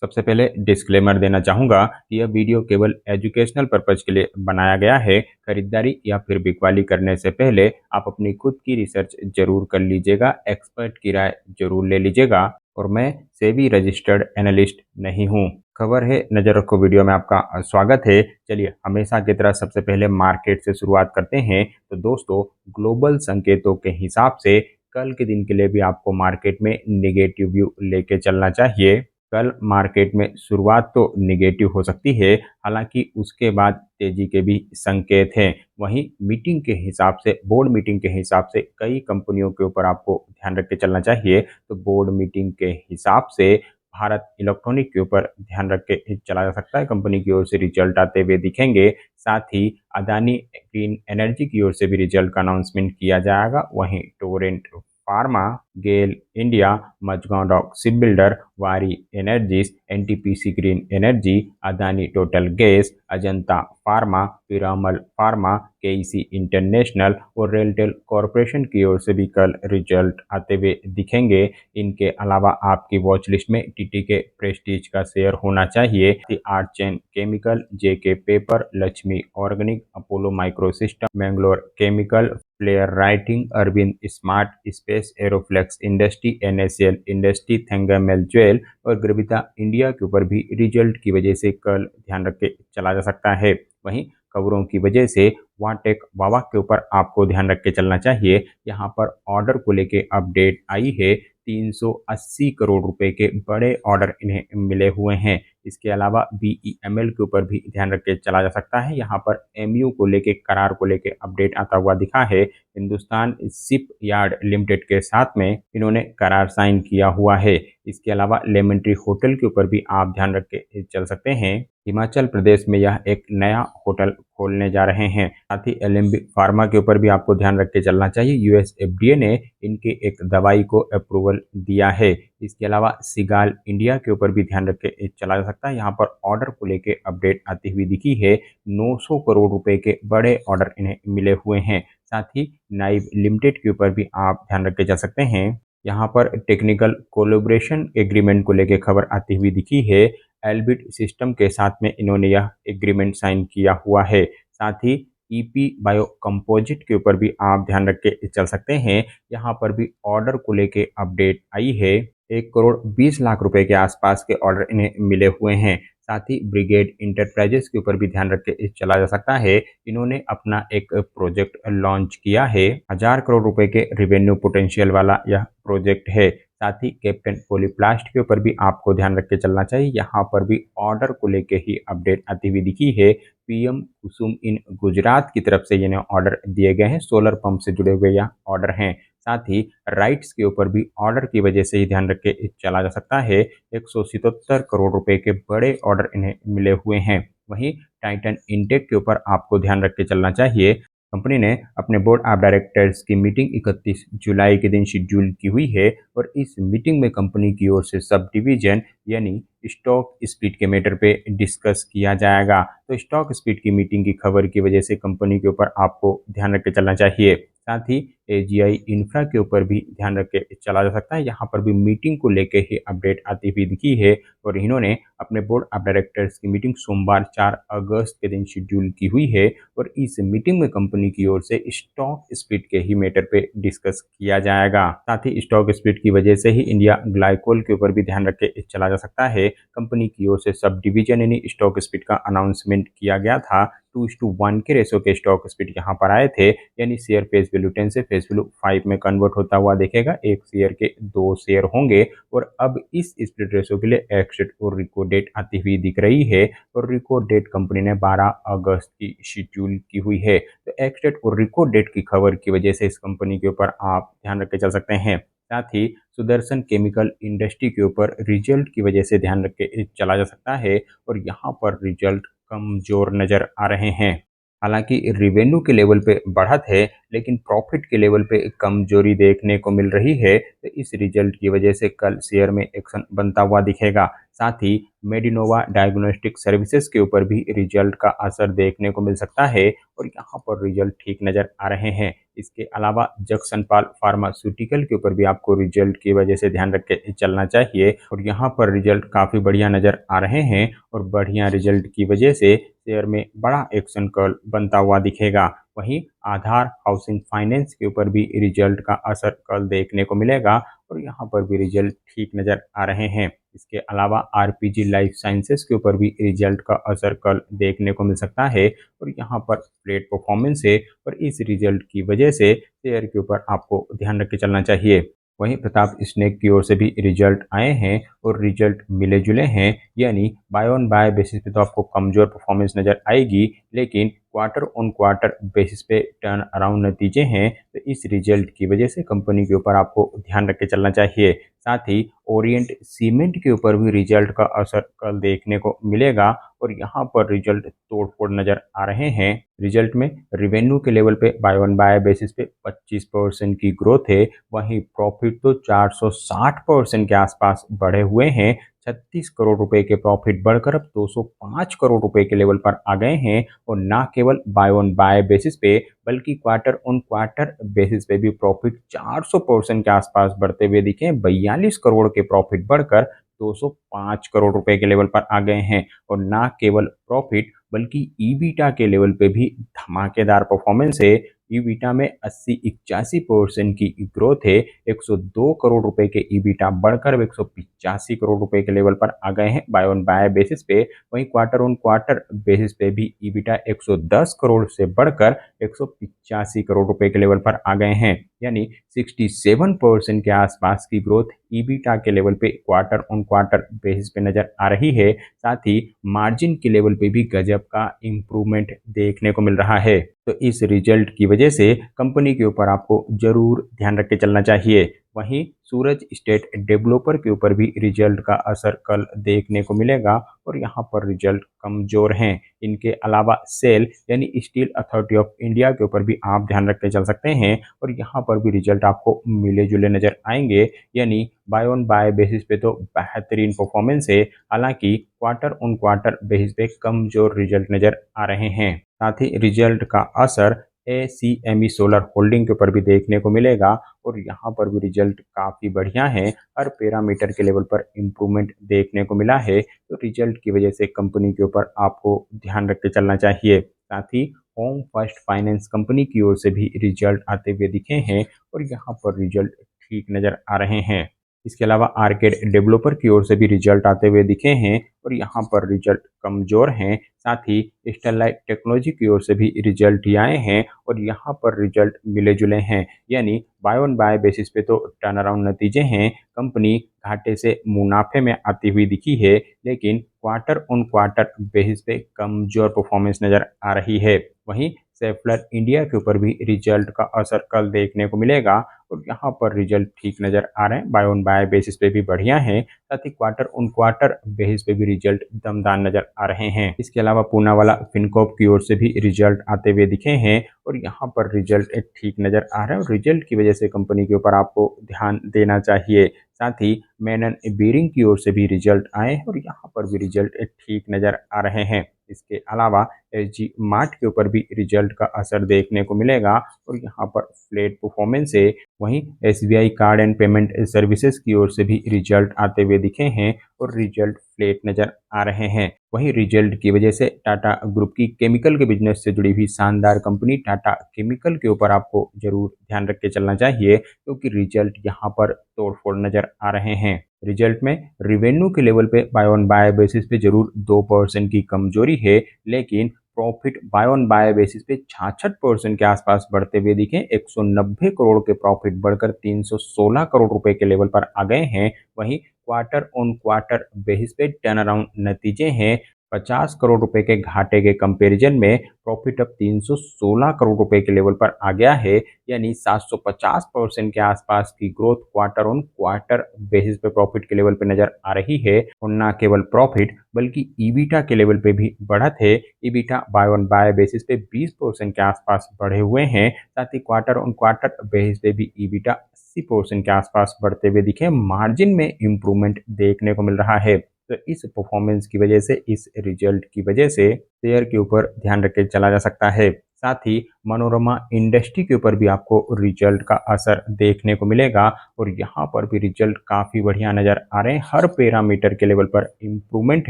सबसे पहले डिस्क्लेमर देना चाहूँगा कि यह वीडियो केवल एजुकेशनल पर्पज के लिए बनाया गया है। खरीदारी या फिर बिकवाली करने से पहले आप अपनी खुद की रिसर्च ज़रूर कर लीजिएगा, एक्सपर्ट की राय ज़रूर ले लीजिएगा। और मैं सेबी रजिस्टर्ड एनालिस्ट नहीं हूँ। खबर है, नज़र रखो वीडियो में आपका स्वागत है। चलिए हमेशा की तरह सबसे पहले मार्केट से शुरुआत करते हैं। तो दोस्तों, ग्लोबल संकेतों के हिसाब से कल के दिन के लिए भी आपको मार्केट में निगेटिव व्यू लेके चलना चाहिए। कल मार्केट में शुरुआत तो निगेटिव हो सकती है, हालांकि उसके बाद तेजी के भी संकेत हैं। वहीं मीटिंग के हिसाब से, बोर्ड मीटिंग के हिसाब से कई कंपनियों के ऊपर आपको ध्यान रख के चलना चाहिए। तो बोर्ड मीटिंग के हिसाब से भारत इलेक्ट्रॉनिक के ऊपर ध्यान रख के चला जा सकता है। कंपनी की ओर से रिजल्ट आते हुए दिखेंगे। साथ ही अदानी ग्रीन एनर्जी की ओर से भी रिजल्ट का अनाउंसमेंट किया जाएगा। वहीं Torrent pharma, GAIL India, Mazagon dock ship builder, Waaree energies, NTPC green energy, Adani total gas, Ajanta pharma, Piramal pharma, KEC international और रेलटेल कॉरपोरेशन की ओर से भी कल रिजल्ट आते हुए दिखेंगे। इनके अलावा आपकी वॉच लिस्ट में टीटीके प्रेस्टीज का शेयर होना चाहिए। Archean chemical, JK paper, Laxmi organic, Apollo micro system, Mangalore chemical, प्लेयर राइटिंग, Arvind smart space, Aeroflex industry, NSL industry, Thangamayil jewel और ग्रविता इंडिया के ऊपर भी रिजल्ट की वजह से कल ध्यान रख के चला जा सकता है। वहीं खबरों की वजह से वाटेक वावा के ऊपर आपको ध्यान रख के चलना चाहिए। यहाँ पर ऑर्डर को लेके अपडेट आई है। 380 करोड़ रुपए के बड़े ऑर्डर इन्हें मिले हुए हैं। इसके अलावा बीईएमएल के ऊपर भी ध्यान रख के चला जा सकता है। यहाँ पर एमयू को लेके, करार को लेके अपडेट आता हुआ दिखा है। हिंदुस्तान शिप यार्ड लिमिटेड के साथ में इन्होंने करार साइन किया हुआ है। इसके अलावा लेमन ट्री होटल के ऊपर भी आप ध्यान रख के चल सकते हैं। हिमाचल प्रदेश में यह एक नया होटल खोलने जा रहे हैं। साथ ही एलएमबी फार्मा के ऊपर भी आपको ध्यान रख के चलना चाहिए। यूएस एफडीए ने इनके एक दवाई को अप्रूवल दिया है। इसके अलावा सिगाल इंडिया के ऊपर भी ध्यान रख के चला जा सकता है। यहाँ पर ऑर्डर को लेके अपडेट आती हुई दिखी है। 900 करोड़ रुपए के बड़े ऑर्डर इन्हें मिले हुए हैं। साथ ही नाइव लिमिटेड के ऊपर भी आप ध्यान रख के चल सकते हैं। यहाँ पर टेक्निकल कोलैबोरेशन एग्रीमेंट को लेके खबर आती हुई दिखी है। एल्बिट सिस्टम के साथ में इन्होंने यह एग्रीमेंट साइन किया हुआ है। साथ ही ईपी बायो कंपोजिट के ऊपर भी आप ध्यान रख के चल सकते हैं। यहाँ पर भी ऑर्डर को लेके अपडेट आई है। 1 करोड़ 20 लाख रुपए के आसपास के ऑर्डर इन्हें मिले हुए हैं। साथ ही ब्रिगेड इंटरप्राइजेस के ऊपर भी ध्यान रख के चला जा सकता है। इन्होंने अपना एक प्रोजेक्ट लॉन्च किया है। 1000 करोड़ रुपए के रिवेन्यू पोटेंशियल वाला यह प्रोजेक्ट है। साथ ही कैप्टन पॉलीप्लास्ट के ऊपर भी आपको ध्यान रख के चलना चाहिए। यहाँ पर भी ऑर्डर को लेके ही अपडेट आती हुई दिखी है। पीएम कुसुम इन गुजरात की तरफ से ये ऑर्डर दिए गए हैं। सोलर पंप से जुड़े हुए यह ऑर्डर हैं। साथ ही राइट्स के ऊपर भी ऑर्डर की वजह से ही ध्यान रख के चला जा सकता है। 177 करोड़ रुपए के बड़े ऑर्डर इन्हें मिले हुए हैं। वहीं टाइटन इंटेक के ऊपर आपको ध्यान रख के चलना चाहिए। कंपनी ने अपने बोर्ड ऑफ डायरेक्टर्स की मीटिंग 31 जुलाई के दिन शेड्यूल की हुई है और इस मीटिंग में कंपनी की ओर से सब डिवीजन यानी स्टॉक स्प्लिट के मैटर पे डिस्कस किया जाएगा। तो स्टॉक स्प्लिट की मीटिंग की खबर की वजह से कंपनी के ऊपर आपको ध्यान रख के चलना चाहिए। साथ ही एजीआई इंफ्रा के ऊपर भी ध्यान रख के चला जा सकता है। यहाँ पर भी मीटिंग को लेके ही अपडेट आती हुई दिखी है और इन्होंने अपने बोर्ड ऑफ डायरेक्टर्स की मीटिंग सोमवार 4 अगस्त के दिन शेड्यूल की हुई है और इस मीटिंग में कंपनी की ओर से स्टॉक स्प्लिट के ही मैटर पे डिस्कस किया जाएगा। साथ ही स्टॉक स्प्लिट की वजह से ही इंडिया ग्लाइकोल के ऊपर भी ध्यान रख के चला जा सकता है। कंपनी की ओर से सब डिवीजन यानी स्टॉक स्प्लिट का अनाउंसमेंट किया गया था। 2:1 के रेशो के स्टॉक स्प्लिट यहाँ पर आए थे, यानी शेयर फेस वैल्यू 10 से फेस वैल्यू 5 में कन्वर्ट होता हुआ देखेगा। एक शेयर के 2 शेयर होंगे और अब इस स्प्लिट रेशो के लिए एक्स और रिकॉर्ड डेट आती हुई दिख रही है और रिकॉर्ड डेट कंपनी ने 12 अगस्त की शेड्यूल की हुई है। तो एक्स डेट और रिकॉर्ड डेट की खबर की वजह से इस कंपनी के ऊपर आप ध्यान रख के चल सकते हैं। साथ ही सुदर्शन केमिकल इंडस्ट्री के ऊपर रिजल्ट की वजह से ध्यान रख के चला जा सकता है और यहाँ पर रिजल्ट कमजोर नजर आ रहे हैं। हालांकि रेवेन्यू के लेवल पे बढ़त है, लेकिन प्रॉफिट के लेवल पे कमजोरी देखने को मिल रही है। तो इस रिजल्ट की वजह से कल शेयर में एक्शन बनता हुआ दिखेगा। साथ ही मेडिनोवा डायग्नोस्टिक सर्विसेज के ऊपर भी रिजल्ट का असर देखने को मिल सकता है और यहाँ पर रिजल्ट ठीक नज़र आ रहे हैं। इसके अलावा जक्सनपाल फार्मास्यूटिकल के ऊपर भी आपको रिजल्ट की वजह से ध्यान रख के चलना चाहिए और यहाँ पर रिजल्ट काफ़ी बढ़िया नज़र आ रहे हैं और बढ़िया रिजल्ट की वजह से शेयर में बड़ा एक्शन कर्ल बनता हुआ दिखेगा। वहीं आधार हाउसिंग फाइनेंस के ऊपर भी रिजल्ट का असर कल देखने को मिलेगा और यहाँ पर भी रिजल्ट ठीक नज़र आ रहे हैं। इसके अलावा आरपीजी लाइफ साइंसेज के ऊपर भी रिजल्ट का असर कल देखने को मिल सकता है और यहाँ पर फ्लैट परफॉर्मेंस है और इस रिजल्ट की वजह से शेयर के ऊपर आपको ध्यान रख के चलना चाहिए। वहीं प्रताप स्नेक की ओर से भी रिजल्ट आए हैं और रिजल्ट मिले जुले हैं, यानी बाय ऑन बाय बेसिस पे तो आपको कमजोर परफॉर्मेंस नजर आएगी, लेकिन क्वार्टर ऑन क्वार्टर बेसिस पे टर्न अराउंड नतीजे हैं। तो इस रिजल्ट की वजह से कंपनी के ऊपर आपको ध्यान रख के चलना चाहिए। साथ ही ओरिएंट सीमेंट के ऊपर भी रिजल्ट का असर कल देखने को मिलेगा और यहाँ पर रिजल्ट तोड़फोड़ नजर आ रहे हैं। रिजल्ट में रिवेन्यू के लेवल पे बाय वन बाय बेसिस पे 25% की ग्रोथ है, वहीं प्रॉफिट तो 460% के आसपास बढ़े हुए हैं। 36 करोड़ रुपए के प्रॉफिट बढ़कर अब 205 करोड़ रुपए के लेवल पर आ गए हैं और ना केवल बाय ऑन बाय बेसिस पे बल्कि क्वार्टर ऑन क्वार्टर बेसिस पे भी प्रॉफिट 400% के आसपास बढ़ते हुए दिखे। 42 करोड़ के प्रॉफिट बढ़कर 205 करोड़ रुपए के लेवल पर आ गए हैं और ना केवल प्रॉफिट बल्कि ईबीटा के लेवल पे भी धमाकेदार परफॉर्मेंस है। ईबीटा में 80-81% की ग्रोथ है। 102 करोड़ रुपए के ईबीटा बढ़कर 185 करोड़ रुपए के लेवल पर आ गए हैं बाय ऑन बाय बेसिस पे। वहीं क्वार्टर ऑन क्वार्टर बेसिस पे भी ईबीटा 110 करोड़ से बढ़कर 185 करोड़ रुपए के लेवल पर आ गए हैं, यानी 67% के आसपास की ग्रोथ ईबीटा के लेवल पे क्वार्टर ऑन क्वार्टर बेसिस पे नजर आ रही है। साथ ही मार्जिन के लेवल पे भी गजब का इम्प्रूवमेंट देखने को मिल रहा है। तो इस रिजल्ट की वजह से कंपनी के ऊपर आपको जरूर ध्यान रख के चलना चाहिए। वहीं सूरज स्टेट डेवलपर के ऊपर भी रिजल्ट का असर कल देखने को मिलेगा और यहाँ पर रिजल्ट कमजोर हैं। इनके अलावा सेल यानी स्टील अथॉरिटी ऑफ इंडिया के ऊपर भी आप ध्यान रख के चल सकते हैं और यहाँ पर भी रिजल्ट आपको मिले जुले नजर आएंगे, यानी बाय ऑन बाय बेसिस पे तो बेहतरीन परफॉर्मेंस है, हालांकि क्वार्टर ऑन क्वार्टर बेसिस पे कमजोर रिजल्ट नजर आ रहे हैं। साथ ही रिजल्ट का असर एसीएमई सोलर होल्डिंग के ऊपर भी देखने को मिलेगा और यहाँ पर भी रिजल्ट काफ़ी बढ़िया है। हर पैरामीटर के लेवल पर इम्प्रूवमेंट देखने को मिला है, तो रिजल्ट की वजह से कंपनी के ऊपर आपको ध्यान रख के चलना चाहिए। साथ ही होम फर्स्ट फाइनेंस कंपनी की ओर से भी रिजल्ट आते हुए दिखे हैं और यहाँ पर रिजल्ट ठीक नज़र आ रहे हैं। इसके अलावा आर्केड डेवलपर की ओर से भी रिजल्ट आते हुए दिखे हैं और यहाँ पर रिजल्ट कमजोर हैं। साथ ही स्टरलाइट टेक्नोलॉजी की ओर से भी रिजल्ट ही आए हैं और यहाँ पर रिजल्ट मिले जुले हैं, यानी बाय ऑन बाय बेसिस पे तो टर्न अराउंड नतीजे हैं। कंपनी घाटे से मुनाफे में आती हुई दिखी है, लेकिन क्वार्टर ऑन क्वार्टर बेसिस पे कमजोर परफॉर्मेंस नजर आ रही है। वहीं सेफलर इंडिया के ऊपर भी रिजल्ट का असर कल देखने को मिलेगा और यहाँ पर रिजल्ट ठीक नज़र आ रहे हैं। बाय ऑन बाय बेसिस पे भी बढ़िया है, साथ ही क्वार्टर ऑन क्वार्टर बेसिस पे भी रिजल्ट दमदार नज़र आ रहे हैं। इसके अलावा पूना वाला फिनकॉप की ओर से भी रिजल्ट आते हुए दिखे हैं और यहाँ पर रिजल्ट ठीक नज़र आ रहा है और रिजल्ट की वजह से कंपनी के ऊपर आपको ध्यान देना चाहिए। साथ ही मेनन बीरिंग की ओर से भी रिजल्ट आए और यहाँ पर भी रिजल्ट ठीक नज़र आ रहे हैं। इसके अलावा एसजी मार्ट के ऊपर भी रिजल्ट का असर देखने को मिलेगा और यहाँ पर फ्लैट परफॉर्मेंस है। वहीं SBI card and payment services की ओर से भी रिजल्ट आते हुए दिखे हैं और रिजल्ट फ्लैट नज़र आ रहे हैं। वहीं रिजल्ट की वजह से टाटा ग्रुप की केमिकल के बिजनेस से जुड़ी हुई शानदार कंपनी टाटा केमिकल के ऊपर आपको जरूर ध्यान रख के चलना चाहिए, क्योंकि रिजल्ट यहाँ पर तोड़फोड़ नज़र आ रहे हैं। रिजल्ट में रिवेन्यू के लेवल पे बाय ऑन बाय बेसिस पे जरूर 2% की कमजोरी है, लेकिन profit Y on Y basis पे 66% के आसपास बढ़ते हुए दिखे। 190 करोड़ के प्रॉफिट बढ़कर 316 करोड़ रुपए के लेवल पर आ गए हैं। वहीं क्वार्टर ऑन क्वार्टर बेसिस पे टर्न अराउंड नतीजे हैं। 50 करोड़ रुपए के घाटे के कंपैरिजन में प्रॉफिट अब 316 करोड़ रुपए के लेवल पर आ गया है, यानी 750% के आसपास की growth quarter on quarter basis पे प्रॉफिट के लेवल पे नजर आ रही है। और न केवल प्रॉफिट बल्कि ईबीटा के लेवल पे भी बढ़त है। EBITDA Y on Y basis पे 20% के आसपास बढ़े हुए हैं। साथ ही क्वार्टर ऑन क्वार्टर बेसिस पे भी ईबीटा 80% के आसपास बढ़ते हुए दिखे। मार्जिन में इंप्रूवमेंट देखने को मिल रहा है। तो इस परफॉर्मेंस की वजह से, इस रिजल्ट की वजह से शेयर के ऊपर ध्यान रख के चला जा सकता है। साथ ही मनोरमा इंडस्ट्री के ऊपर भी आपको रिजल्ट का असर देखने को मिलेगा और यहाँ पर भी रिजल्ट काफ़ी बढ़िया नज़र आ रहे हैं। हर पैरामीटर के लेवल पर इम्प्रूवमेंट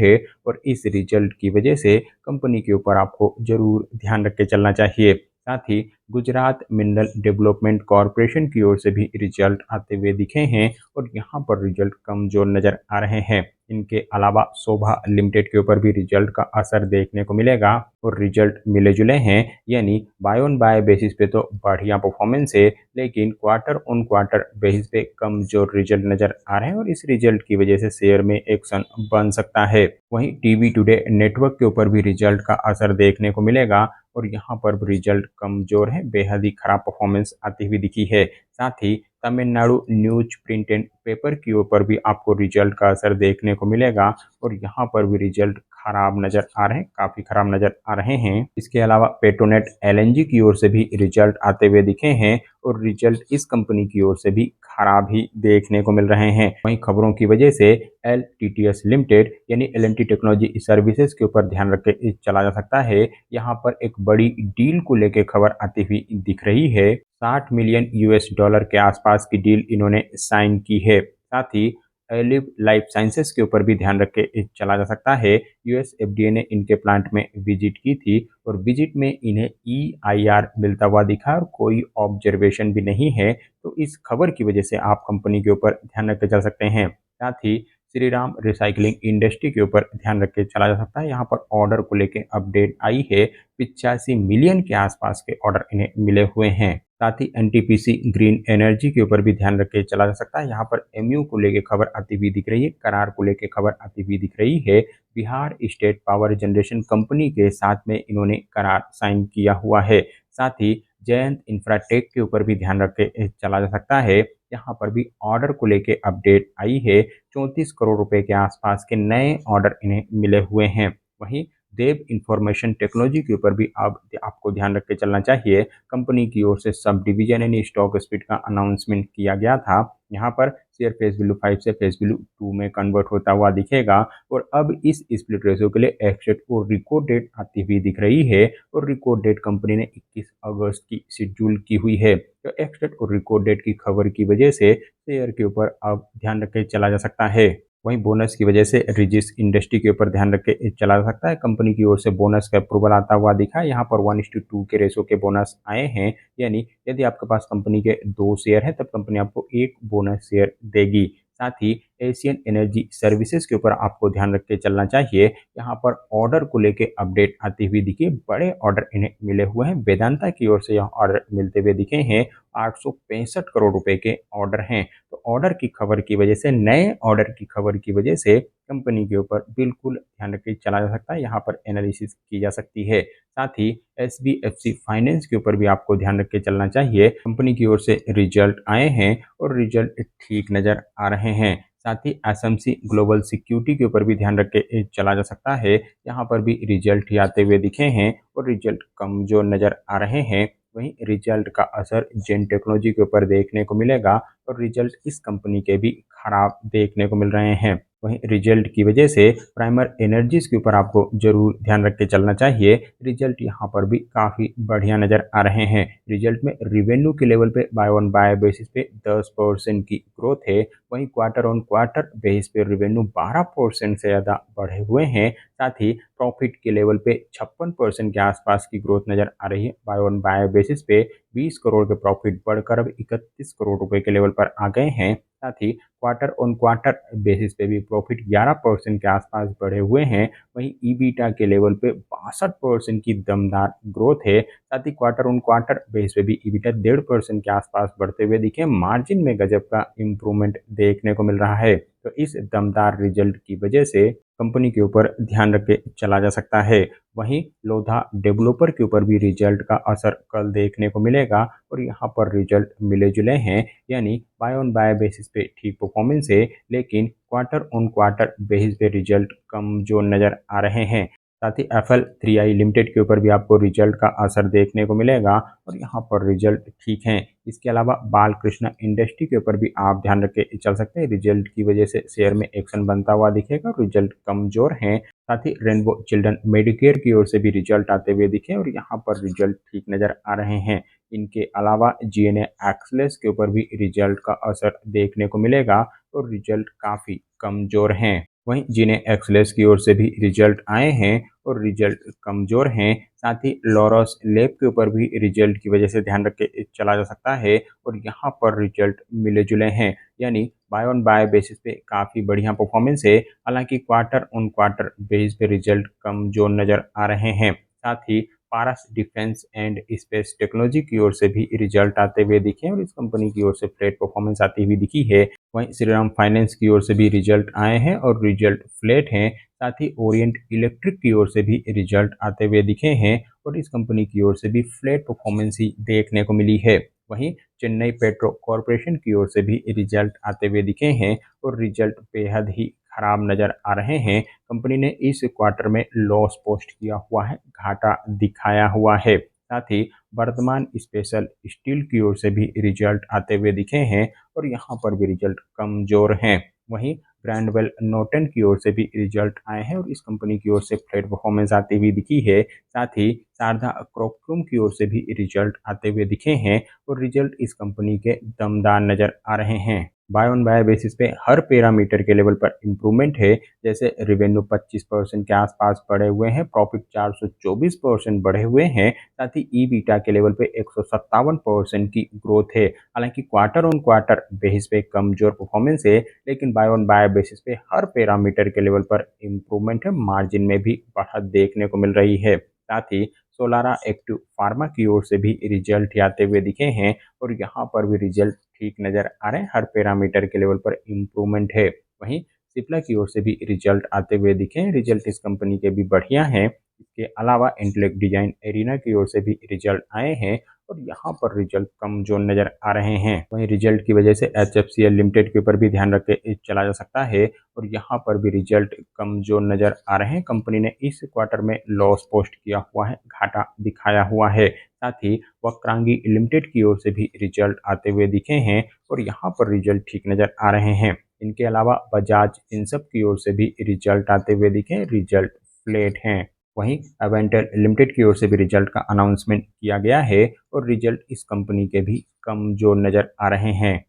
है और इस रिजल्ट की वजह से कंपनी के ऊपर आपको ज़रूर ध्यान रख के चलना चाहिए। साथ ही गुजरात मिनरल डेवलपमेंट कॉरपोरेशन की ओर से भी रिजल्ट आते हुए दिखे हैं और यहाँ पर रिजल्ट कमजोर नज़र आ रहे हैं। इनके अलावा शोभा लिमिटेड के ऊपर भी रिजल्ट का असर देखने को मिलेगा और रिजल्ट मिले जुले हैं, यानी बाय ऑन बाय बेसिस पे तो बढ़िया परफॉर्मेंस है, लेकिन क्वार्टर ऑन क्वार्टर बेसिस पे कमजोर रिजल्ट नजर आ रहे हैं और इस रिजल्ट की वजह से शेयर में एक्शन बन सकता है। वहीं टीवी टुडे नेटवर्क के ऊपर भी रिजल्ट का असर देखने को मिलेगा और यहाँ पर भी रिजल्ट कमजोर है, बेहद ही खराब परफॉर्मेंस आती हुई दिखी है। साथ ही Tamil Nadu news print and paper की ऊपर भी आपको रिजल्ट का असर देखने को मिलेगा और यहाँ पर भी रिजल्ट खराब नजर आ रहे हैं, काफी खराब नजर आ रहे हैं। इसके अलावा पेट्रोनेट एलएनजी की ओर से भी रिजल्ट आते हुए दिखे हैं और रिजल्ट इस कंपनी की ओर से भी खराब ही देखने को मिल रहे हैं। वहीं खबरों की वजह से एलटीटीएस लिमिटेड यानी एल&टी टेक्नोलॉजी सर्विसेज के ऊपर ध्यान रख के चला जा सकता है। यहाँ पर एक बड़ी डील को लेकर खबर आती हुई दिख रही है। 60 मिलियन यूएस डॉलर के आसपास की डील इन्होंने साइन की है। साथ ही एलिव लाइफ साइंसेस के ऊपर भी ध्यान रख के चला जा सकता है। यूएस एफडीए ने इनके प्लांट में विजिट की थी और विजिट में इन्हें ईआईआर मिलता हुआ दिखा और कोई ऑब्जर्वेशन भी नहीं है, तो इस खबर की वजह से आप कंपनी के ऊपर ध्यान रख के चल सकते हैं। साथ ही श्री राम रिसाइकलिंग इंडस्ट्री के ऊपर ध्यान रख के चला जा सकता है। यहाँ पर ऑर्डर को लेके अपडेट आई है, 85 मिलियन के आसपास के ऑर्डर इन्हें मिले हुए हैं। साथ ही एनटीपीसी ग्रीन एनर्जी के ऊपर भी ध्यान रख के चला जा सकता है। यहाँ पर एमयू को लेके खबर आती हुई दिख रही है, करार को लेके खबर आती हुई दिख रही है। Bihar state power generation company के साथ में इन्होंने करार साइन किया हुआ है। साथ ही जयंत इंफ्राटेक के ऊपर भी ध्यान रख के चला जा सकता है। यहाँ पर भी ऑर्डर को लेके अपडेट आई है, 34 करोड़ रुपए के आसपास के नए ऑर्डर इन्हें मिले हुए हैं। वहीं देव इंफॉर्मेशन टेक्नोलॉजी के ऊपर भी अब आपको ध्यान रख के चलना चाहिए। कंपनी की ओर से सब डिवीजन यानी स्टॉक स्प्लिट का अनाउंसमेंट किया गया था। यहाँ पर शेयर फेस वैल्यू 5 से फेस वैल्यू 2 में कन्वर्ट होता हुआ दिखेगा और अब इस स्प्लिट रेशो के लिए एक्सेट और रिकॉर्ड डेट आती हुई दिख रही है और रिकॉर्ड डेट कंपनी ने 21 अगस्त की शेड्यूल की हुई है। तो एक्सेट और रिकॉर्ड डेट की खबर की वजह से शेयर के ऊपर अब ध्यान रख के चला जा सकता है। वहीं बोनस की वजह से रिजिस इंडस्ट्री के ऊपर ध्यान रख के चला जा सकता है। कंपनी की ओर से बोनस का अप्रूवल आता हुआ दिखा है। यहाँ पर 1:2 के रेशो के बोनस आए हैं, यानी यदि आपके पास कंपनी के 2 शेयर है तब कंपनी आपको 1 बोनस शेयर देगी। साथ ही एशियन एनर्जी सर्विसेज के ऊपर आपको ध्यान रख के चलना चाहिए। यहाँ पर ऑर्डर को लेके अपडेट आती हुई दिखी, बड़े ऑर्डर इन्हें मिले हुए हैं। वेदांता की ओर से यह ऑर्डर मिलते हुए दिखे हैं, 865 करोड़ रुपए के ऑर्डर हैं। तो ऑर्डर की खबर की वजह से, नए ऑर्डर की खबर की वजह से कंपनी के ऊपर बिल्कुल ध्यान रख के चला जा सकता है, यहाँ पर एनालिसिस की जा सकती है। साथ ही एसबीएफसी फाइनेंस के ऊपर भी आपको ध्यान रख के चलना चाहिए। कंपनी की ओर से रिजल्ट आए हैं और रिजल्ट ठीक नजर आ रहे हैं। साथ ही एसएमसी ग्लोबल सिक्योरिटी के ऊपर भी ध्यान रख के चला जा सकता है। यहाँ पर भी रिजल्ट ही आते हुए दिखे हैं और रिजल्ट कमजोर नजर आ रहे हैं। वहीं रिजल्ट का असर जेन टेक्नोलॉजी के ऊपर देखने को मिलेगा और रिजल्ट इस कंपनी के भी खराब देखने को मिल रहे हैं। वहीं रिजल्ट की वजह से प्राइमर एनर्जीज के ऊपर आपको जरूर ध्यान रख के चलना चाहिए। रिजल्ट यहाँ पर भी काफ़ी बढ़िया नज़र आ रहे हैं। रिजल्ट में रिवेन्यू के लेवल पे बाय ऑन बाय बेसिस पे 10% की ग्रोथ है। वहीं क्वार्टर ऑन क्वार्टर बेसिस पे रिवेन्यू 12% से ज़्यादा बढ़े हुए हैं। साथ ही प्रॉफिट के लेवल पे 56% के आसपास की ग्रोथ नज़र आ रही है। बाय ऑन बाय बेसिस पे 20 करोड़ के प्रॉफिट बढ़कर अब 31 करोड़ रुपए के लेवल पर आ गए हैं। साथ ही क्वार्टर ऑन क्वार्टर बेसिस पे भी प्रॉफिट 11% के आसपास बढ़े हुए हैं। वहीं ईबीटा के लेवल पे 62% की दमदार ग्रोथ है। साथ ही क्वार्टर ऑन क्वार्टर बेसिस पे भी ईबीटा 1.5% के आसपास बढ़ते हुए दिखे। मार्जिन में गजब का इम्प्रूवमेंट देखने को मिल रहा है। तो इस दमदार रिजल्ट की वजह से कंपनी के ऊपर ध्यान रख के चला जा सकता है। वहीं लोधा डेवलपर के ऊपर भी रिजल्ट का असर कल देखने को मिलेगा और यहाँ पर रिजल्ट मिले जुले हैं, यानी बाय ऑन बाय बेसिस पे ठीक परफॉर्मेंस है, लेकिन क्वार्टर ऑन क्वार्टर बेसिस पे रिजल्ट कमजोर नजर आ रहे हैं। साथ ही FL3I लिमिटेड के ऊपर भी आपको रिजल्ट का असर देखने को मिलेगा और यहाँ पर रिजल्ट ठीक हैं। इसके अलावा बालकृष्ण इंडस्ट्री के ऊपर भी आप ध्यान रख के चल सकते हैं। रिजल्ट की वजह से शेयर में एक्शन बनता हुआ दिखेगा और रिजल्ट कमजोर हैं। साथ ही रेनबो चिल्ड्रन मेडिकेयर की ओर से भी रिजल्ट आते हुए दिखे और यहाँ पर रिजल्ट ठीक नज़र आ रहे हैं। इनके अलावा GNA एक्सलेस के ऊपर भी रिजल्ट का असर देखने को मिलेगा और रिजल्ट काफ़ी कमजोर हैं। वहीं जिन्हें एक्सलेस की ओर से भी रिजल्ट आए हैं और रिजल्ट कमजोर हैं। साथ ही लॉरस लैब के ऊपर भी रिजल्ट की वजह से ध्यान रख के चला जा सकता है और यहाँ पर रिजल्ट मिले जुले हैं, यानी बाय ऑन बाय बेसिस पे काफ़ी बढ़िया परफॉर्मेंस है। हालांकि क्वार्टर ऑन क्वार्टर बेस पे रिजल्ट कमजोर नज़र आ रहे हैं। साथ ही पारस डिफेंस एंड स्पेस टेक्नोलॉजी की ओर से भी रिजल्ट आते हुए दिखे और इस कंपनी की ओर से फ्लैट परफॉर्मेंस आती हुई दिखी है। वहीं श्रीराम फाइनेंस की ओर से भी रिजल्ट आए हैं और रिजल्ट फ्लैट हैं। साथ ही ओरिएंट इलेक्ट्रिक की ओर से भी रिजल्ट आते हुए दिखे हैं और इस कंपनी की ओर से भी फ्लैट परफॉर्मेंस ही देखने को मिली है। वहीं चेन्नई पेट्रो कॉरपोरेशन की ओर से भी रिजल्ट आते हुए दिखे हैं और रिजल्ट बेहद ही खराब नजर आ रहे हैं। कंपनी ने इस क्वार्टर में लॉस पोस्ट किया हुआ है, घाटा दिखाया हुआ है। साथ ही वर्धमान स्पेशल स्टील की ओर से भी रिजल्ट आते हुए दिखे हैं और यहाँ पर भी रिजल्ट कमजोर हैं। वहीं ग्रैंडवेल नोटेन की ओर से भी रिजल्ट आए हैं और इस कंपनी की ओर से फ्लैट परफॉर्मेंस आती हुई दिखी है। साथ ही शारदा क्रोक्यूम की ओर से भी रिजल्ट आते हुए दिखे हैं और रिजल्ट इस कंपनी के दमदार नजर आ रहे हैं। बाय ऑन बाय बेसिस पे हर पैरामीटर के लेवल पर इंप्रूवमेंट है। जैसे रिवेन्यू 25% के आसपास बढ़े हुए हैं, प्रॉफिट 424% बढ़े हुए हैं। साथ ही ईबीटा के लेवल पे 157% की ग्रोथ है। हालांकि क्वार्टर ऑन क्वार्टर बेसिस पे कमजोर परफॉर्मेंस है, लेकिन बाय ऑन बाय बेसिस पे हर पैरामीटर के लेवल पर इंप्रूवमेंट है। मार्जिन में भी बढ़त देखने को मिल रही है। साथ ही सोलारा एक्टिव फार्मा की ओर से भी रिजल्ट आते हुए दिखे हैं और यहाँ पर भी रिजल्ट ठीक नजर आ रहे हैं। हर पैरामीटर के लेवल पर इंप्रूवमेंट है। वहीं सिप्ला की ओर से भी रिजल्ट आते हुए दिखे हैं। रिजल्ट इस कंपनी के भी बढ़िया हैं। इसके अलावा इंटेलेक्ट डिजाइन एरिना की ओर से भी रिजल्ट आए हैं और यहाँ पर रिजल्ट कमजोर नजर आ रहे हैं। वहीं रिजल्ट की वजह से HFCL लिमिटेड के ऊपर भी ध्यान रख के चला जा सकता है और यहाँ पर भी रिजल्ट कमजोर नजर आ रहे हैं। कंपनी ने इस क्वार्टर में लॉस पोस्ट किया हुआ है, घाटा दिखाया हुआ है। साथ ही वक्रांगी लिमिटेड की ओर से भी रिजल्ट आते हुए दिखे हैं और यहाँ पर रिजल्ट ठीक नजर आ रहे हैं। इनके अलावा बजाज फिनसर्व की ओर से भी रिजल्ट आते हुए दिखे, रिजल्ट फ्लैट हैं। वहीं अवेंटर लिमिटेड की ओर से भी रिजल्ट का अनाउंसमेंट किया गया है और रिजल्ट इस कंपनी के भी कमजोर नजर आ रहे हैं।